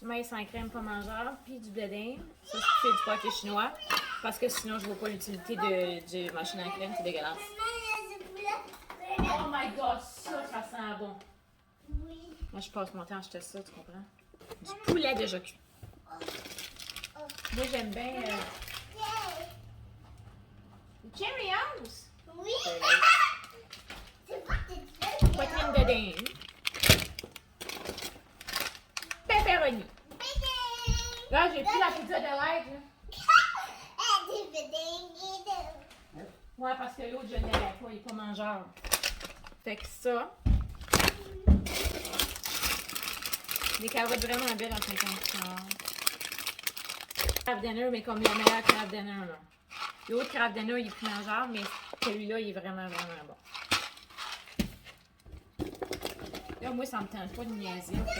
du maïs sans crème pas mangeable, puis du blé d'Inde. Ça, c'est du poké chinois. Parce que sinon, je vois pas l'utilité de machine à crème, c'est dégueulasse. Oh my god, ça sent bon. Oui. Moi, je passe mon temps à acheter ça, tu comprends? Du poulet déjà cuit. Moi, j'aime bien. Cheerios! Oui. C'est pas tes Poitrine de dinde. Pepperoni. Là, j'ai plus la pizza de l'aide, là. Ouais, parce que l'autre, je ne l'avais pas, il est pas mangeable. Fait que ça. Des carottes vraiment belles en 50 Kraft Dinner, mais comme le meilleur Kraft Dinner, là. L'autre Kraft Dinner, il est plus mangeable, mais celui-là, il est vraiment, vraiment bon. Là, moi, ça me tente pas de niaiser, ok?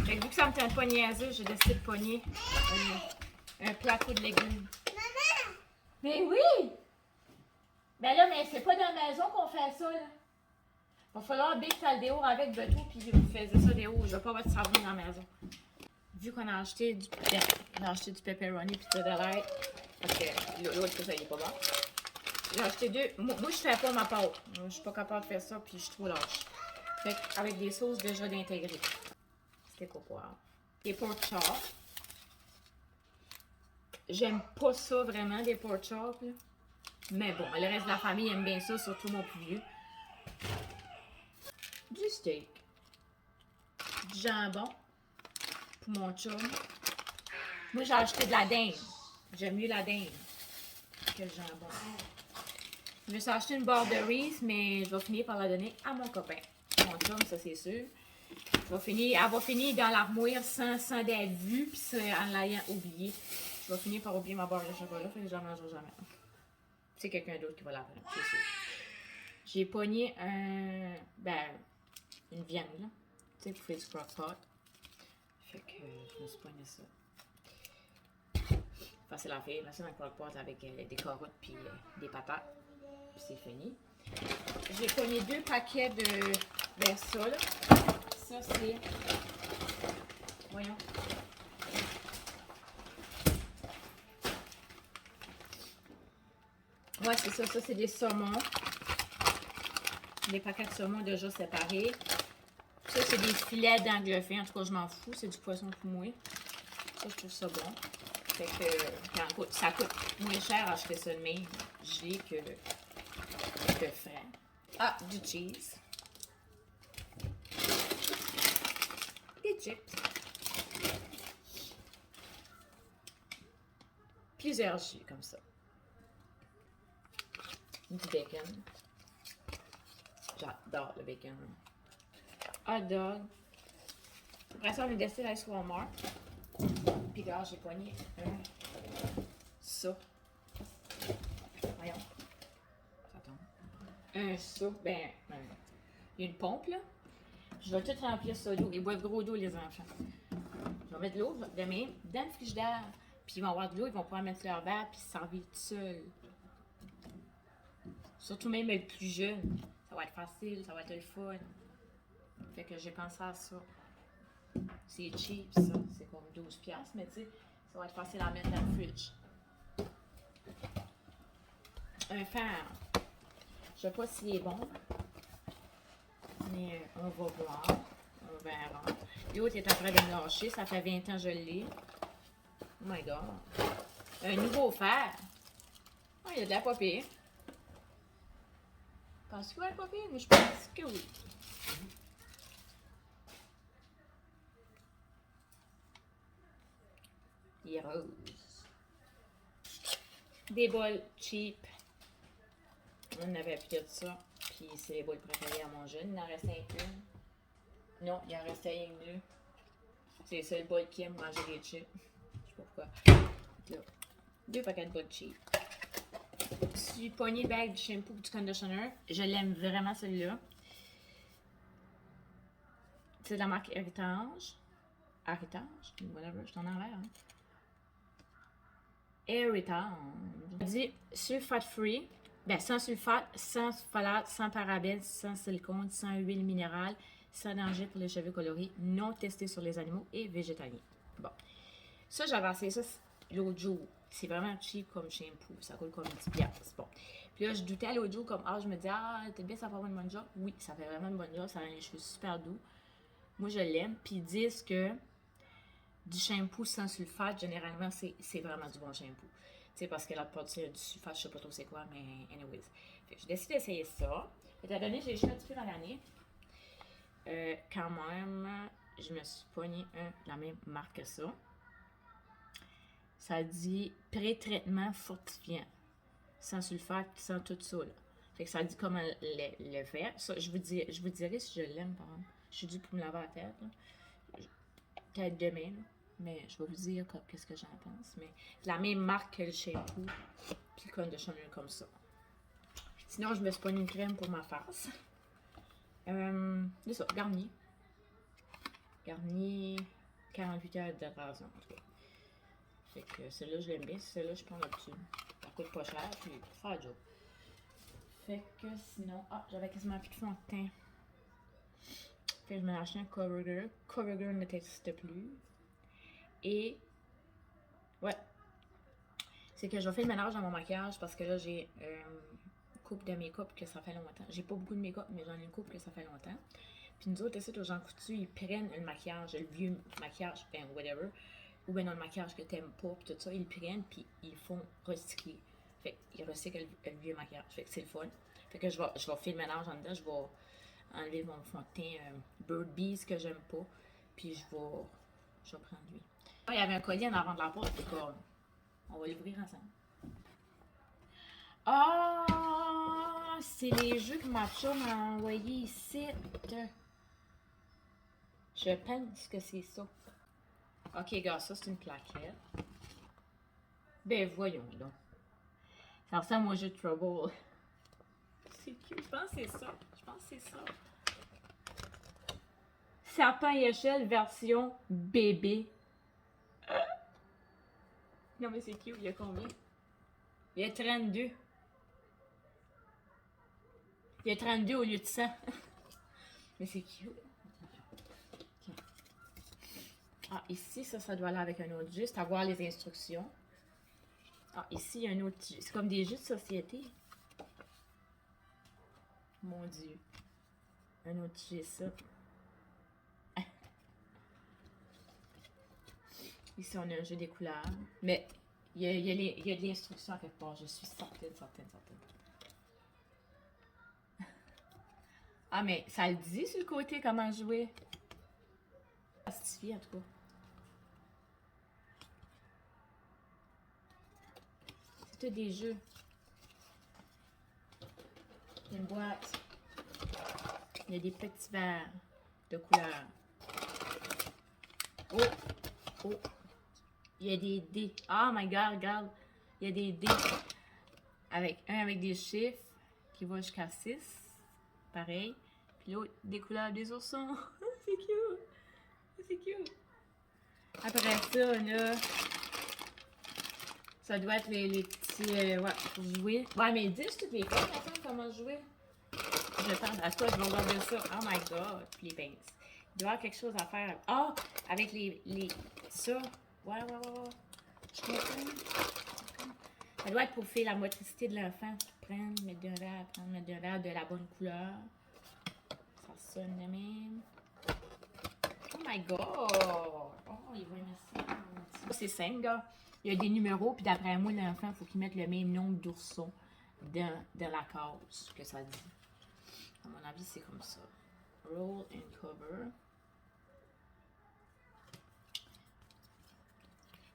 Fait que vu que ça me tente pas de niaiser, j'ai décidé de pogner un plateau de légumes. Maman! Mais oui! Ben là, mais c'est pas dans la maison qu'on fait ça, là. Va falloir bien faire le déo avec Beto, puis vous faisiez ça déo. Je vais pas votre savon dans la maison. Vu qu'on a acheté du pepperoni puis de l'ail, parce que l'autre, ça, il est pas bon. J'ai acheté deux. Moi, je fais pas ma pâte. Je suis pas capable de faire ça, puis je suis trop lâche. Fait avec des sauces déjà d'intégrer. C'était quoi pour des pork chops. J'aime pas ça vraiment, des pork chops, là. Mais bon, le reste de la famille aime bien ça, surtout mon plus vieux. Du steak. Du jambon. Pour mon chum. Moi, j'ai acheté de la dinde. J'aime mieux la dinde que le jambon. Je me suis acheté une borderies, mais je vais finir par la donner à mon copain. Mon chum, ça c'est sûr. Elle va finir dans l'armoire sans d'être vue, puis en l'ayant oublié. Je vais finir par oublier ma barre de chocolat, fait que je la mangerai jamais. C'est quelqu'un d'autre qui va la prendre, c'est sûr. J'ai pogné une viande, là. Tu sais, pour faire du crock-pot. Fait que je me suis pogné ça. Facile à faire. Là, c'est un crock-pot avec des carottes puis des patates. Puis c'est fini. J'ai pogné 2 paquets de ça, là. Ça, c'est... Voyons. Ouais, c'est ça. Ça, c'est des saumons. Des paquets de saumon déjà séparés. Ça, c'est des filets d'anglefin. En tout cas, je m'en fous. C'est du poisson tout mouillé. Ça, je trouve ça bon. Fait que ça coûte moins cher à acheter ça de même gelé que frais. Ah, du cheese. Des chips. Plusieurs jus comme ça. Du bacon. J'adore le bacon. Hot dog. Après ça, on est décidé d'aller sur Walmart. Puis là, j'ai pogné ça. Voyons. Ça tombe. Ça. Ben, il y a une pompe, là. Je vais tout remplir ça d'eau. Ils boivent gros d'eau, les enfants. Je vais mettre de l'eau demain dans le frigidaire. Puis ils vont avoir de l'eau, ils vont pouvoir mettre leur verre puis se servir tout seul. Surtout même le plus jeune. Ça va être facile, ça va être le fun. Fait que j'ai pensé à ça. C'est cheap, ça. C'est comme 12$, mais tu sais, ça va être facile à mettre dans le fridge. Un fer. Je sais pas s'il est bon. Mais on va voir. On verra. L'autre est en train de me lâcher. Ça fait 20 ans que je l'ai. Oh my god. Un nouveau fer. Oh, il y a de la papier. Penses-tu qu'il va être papier? Mais je pense que oui. Il est rose. Des bols cheap. On avait plus de ça. Puis c'est les bols préférés à mon jeune. Il en restait une. Non, il en restait une bleue. C'est le seul bol qui aime manger des chips. Je sais pas pourquoi. Là. 2 paquets de bols cheap. J'ai pogné le bag du shampoo et du conditioner. Je l'aime vraiment celui-là. C'est de la marque Héritage. Héritage? Whatever, je t'en envers. Hein? Héritage. On dit sulfate free. Ben, sans sulfate, sans phthalate, sans parabènes, sans silicone, sans huile minérale, sans danger pour les cheveux colorés, non testé sur les animaux et végétalien. Bon. Ça, j'avais essayé ça l'autre jour. C'est vraiment cheap comme shampoo. Ça coûte comme 10$. Bon. Puis là, je doutais l'autre jour comme, je me dis, peut-être bien ça va faire une bonne job. Oui, ça fait vraiment une bonne job. Ça rend les cheveux super doux. Moi, je l'aime. Puis ils disent que du shampoo sans sulfate, généralement, c'est vraiment du bon shampoo. Tu sais, parce que la plupart du sulfate, je sais pas trop c'est quoi, mais anyways. Fait que j'ai décidé d'essayer ça. Étant donné que j'ai les cheveux un petit peu dans l'année, quand même, je me suis pogné la même marque que ça. Ça dit pré-traitement fortifiant. Sans sulfate, sans tout ça, là. Fait que ça dit comment le faire. Ça, je vous dirai si je l'aime, par exemple. Je suis due pour me laver la tête, là. Peut-être demain, là. Mais je vais vous dire qu'est-ce que j'en pense. Mais c'est la même marque que le shampoo. Puis le conditioner comme ça. Sinon, je me suis pogné une crème pour ma face. C'est ça, Garnier. Garnier 48 heures de raison, en tout cas. Fait que celle-là, je l'aime bien. Celle-là, je prends là-dessus. Ça coûte pas cher, puis pour faire le job. Fait que sinon... j'avais quasiment plus de fond de teint. Fait que je me suis acheté un CoverGirl. CoverGirl ne n'existe plus. Et... ouais. C'est que je vais faire le ménage dans mon maquillage parce que là, j'ai une coupe de make-up que ça fait longtemps. J'ai pas beaucoup de make-up, mais j'en ai une coupe que ça fait longtemps. Puis nous autres, ici, aux Jean Coutu, ils prennent le maquillage, le vieux maquillage, ben whatever, ou bien dans le maquillage que t'aimes pas, puis tout ça, ils le prennent, puis ils font recycler. Fait qu'ils recyclent le vieux maquillage. Fait que c'est le fun. Fait que je vais faire le ménage en dedans, je vais enlever mon fond de teint Bird Bees que j'aime pas, puis je vais prendre lui. Il y avait un collier en avant de la porte, fait qu'on on va l'ouvrir ensemble. C'est les jeux que ma chum m'a envoyé ici. Je pense que c'est ça. Ok, gars, ça c'est une plaquette. Ben voyons donc. Ça ressemble au jeu de Trouble. C'est cute. Je pense que c'est ça. Serpent et échelle version bébé. Non mais c'est cute. Il y a combien? Il y a 32. Il y a 32 au lieu de 100. Mais c'est cute. Ici, ça doit aller avec un autre jeu. C'est à voir les instructions. Ici, il y a un autre jeu. C'est comme des jeux de société. Mon Dieu. Un autre jeu, ça. Ici, on a un jeu des couleurs. Mais il y a de l'instruction à quelque part. Je suis certaine. Mais ça le dit sur le côté comment jouer. Ça suffit en tout cas. C'est tout des jeux. Il y a une boîte. Il y a des petits verres de couleurs. Oh! Il y a des dés. Oh my god, regarde. Il y a des dés. Avec des chiffres qui vont jusqu'à 6. Pareil. Puis l'autre, des couleurs des oursons. C'est cute. Après ça, là, ça doit être les petits... pour jouer. Ouais, mais dis toutes les fois, attends, comment jouer. Je pense, à toi, je vais regarder ça. Oh my god. Puis les pinces. Il doit y avoir quelque chose à faire. Avec ça. Ouais. Je comprends. Ça doit être pour faire la motricité de l'enfant. Prendre, mettre d'un verre, de la bonne couleur. Ça sonne de même. Oh my god! Il va aimer ça. C'est simple, gars. Il y a des numéros, puis d'après moi, l'enfant, il faut qu'il mette le même nombre d'oursons dans la case que ça dit. À mon avis, c'est comme ça. Roll and cover.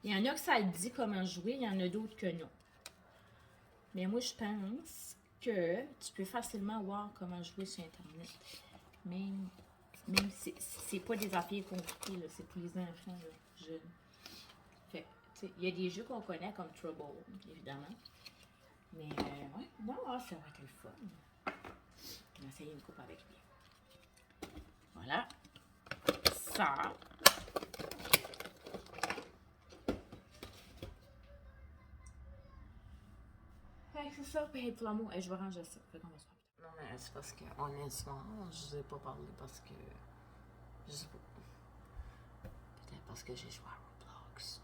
Il y en a que ça le dit comment jouer, il y en a d'autres que non. Mais moi, je pense que tu peux facilement voir comment jouer sur Internet. Même si c'est pas des affaires compliquées, là, c'est pour les enfants là, jeunes. Fait il y a des jeux qu'on connaît comme Trouble, évidemment. Mais ouais, non, ça va être le fun. On va essayer une coupe avec lui. Voilà. Ça. Fait que c'est ça, puis pour l'amour, je vais ranger ça. Fait qu'on va se voir. mais c'est parce que, honnêtement, je vous ai pas parlé parce que. Je sais pas. Peut-être parce que j'ai joué à Roblox.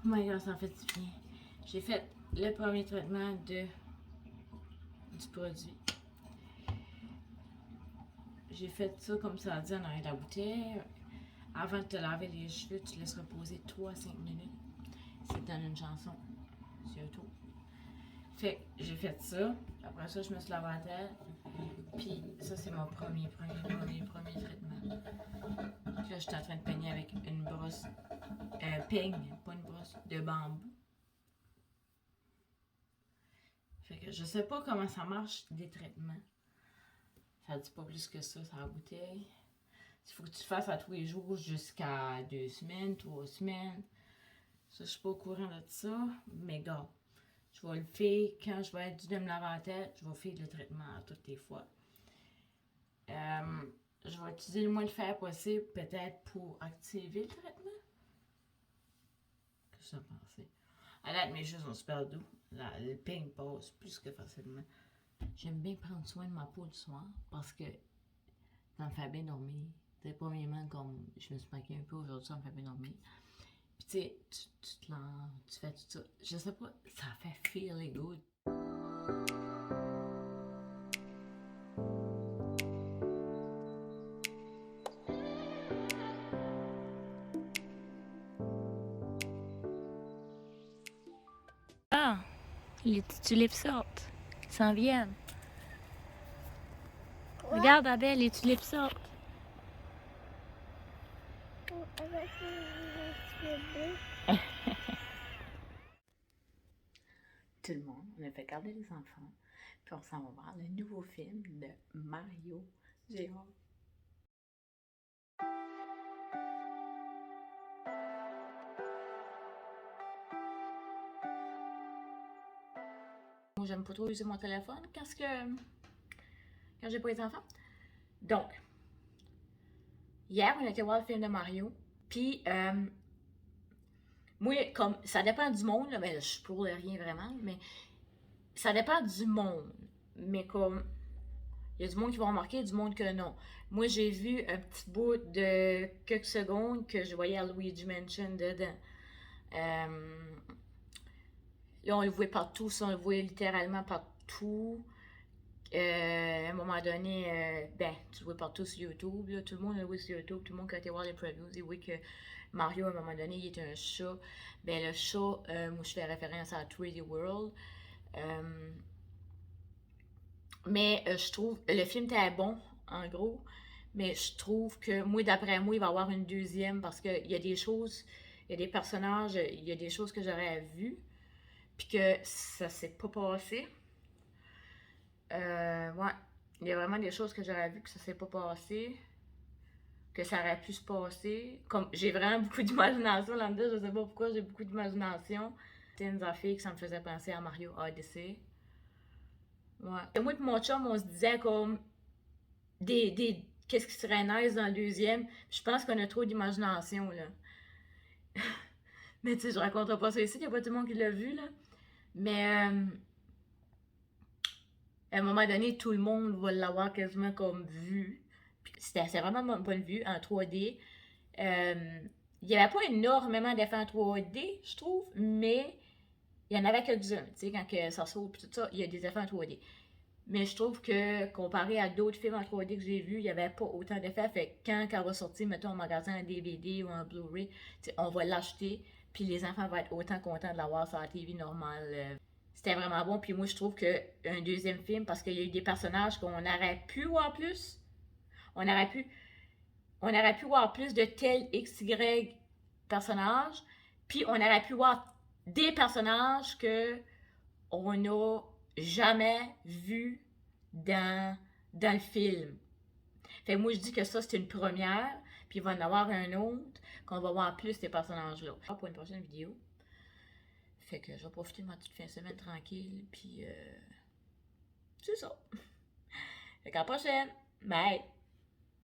Oh my god, ça en fait du bien. J'ai fait le premier traitement du produit. J'ai fait ça comme ça dit en arrière de la bouteille. Avant de te laver les cheveux, tu laisses reposer 3 à 5 minutes. C'est dans une chanson sur YouTube. Fait que j'ai fait ça. Après ça, je me suis lavé la tête. Puis ça, c'est mon premier traitement. Puis là, j'étais en train de peigner avec une brosse. Peigne, pas une brosse, de bambou. Fait que je sais pas comment ça marche des traitements. Ça dit pas plus que ça, ça la bouteille. Il faut que tu fasses à tous les jours jusqu'à 2 semaines, 3 semaines. Ça, je suis pas au courant de ça. Mais gars, je vais le faire quand je vais être dû de me laver la tête. Je vais faire le traitement à toutes les fois. Je vais utiliser le moins de fer possible, peut-être pour activer le traitement. Qu'est-ce que tu en penses? À date, mes cheveux sont super doux. Le peigne passe plus que facilement. J'aime bien prendre soin de ma peau le soir parce que ça me fait bien dormir. T'sais, premièrement, comme je me suis maquillée un peu aujourd'hui, ça me fait bien dormir. Puis tu sais, tu fais tout ça. Je sais pas, ça fait feel good. Ah, les tulipes sortent. Ils s'en viennent. Regarde, Abel, les tulipes sortent. Avec les cheveux bleus. Tout le monde, on a fait garder les enfants. Puis on s'en va voir le nouveau film de Mario. J'ai hâte. Moi, j'aime pas trop user mon téléphone quand j'ai pas les enfants. Donc, hier, on a été voir le film de Mario. Puis, moi, comme ça dépend du monde, là, ben, je suis pour rien vraiment, mais ça dépend du monde. Mais comme, il y a du monde qui va remarquer, du monde que non. Moi, j'ai vu un petit bout de quelques secondes que je voyais à Luigi Mansion dedans. Là, on le voit partout, ça, on le voit littéralement partout. À un moment donné, tu le vois partout sur YouTube, là, tout le monde le voit sur YouTube, tout le monde qui a été voir les previews, il voit que Mario, à un moment donné, il est un chat. Ben, le chat, moi, je fais référence à 3D World. Mais je trouve, le film était bon, en gros, mais je trouve que, moi, d'après moi, il va y avoir une deuxième parce qu'il y a des choses, il y a des personnages, il y a des choses que j'aurais vues, puis que ça s'est pas passé. Ouais, il y a vraiment des choses que j'aurais vues que ça s'est pas passé, que ça aurait pu se passer. Comme, j'ai vraiment beaucoup d'imagination là-dedans, je sais pas pourquoi j'ai beaucoup d'imagination. C'était une affaire que ça me faisait penser à Mario Odyssey. Ouais. Et moi et mon chum, on se disait comme qu'est-ce qui serait nice dans le deuxième. Je pense qu'on a trop d'imagination, là. Mais tu sais, je raconterai pas ça ici, il n'y a pas tout le monde qui l'a vu, là. Mais à un moment donné, tout le monde va l'avoir quasiment comme vue. C'est vraiment mon point de vue en 3D. Il n'y avait pas énormément d'effets en 3D, je trouve, mais il y en avait quelques-uns. Tu sais, quand ça sort et tout ça, il y a des effets en 3D. Mais je trouve que comparé à d'autres films en 3D que j'ai vus, il n'y avait pas autant d'effets. Fait que quand elle va sortir, mettons, en magasin un DVD ou un Blu-ray, on va l'acheter. Puis les enfants vont être autant contents de l'avoir sur la TV normale. C'était vraiment bon. Puis moi, je trouve qu'un deuxième film, parce qu'il y a eu des personnages qu'on aurait pu voir plus. On aurait pu voir plus de tel XY personnages. Puis on aurait pu voir des personnages que on n'a jamais vu dans le film. Fait que moi, je dis que ça, c'est une première, puis il va y en avoir un autre, qu'on va voir plus ces personnages-là. Pour une prochaine vidéo. Fait que je vais profiter de ma petite fin de semaine tranquille, puis c'est ça. Fait qu'à la prochaine! Bye!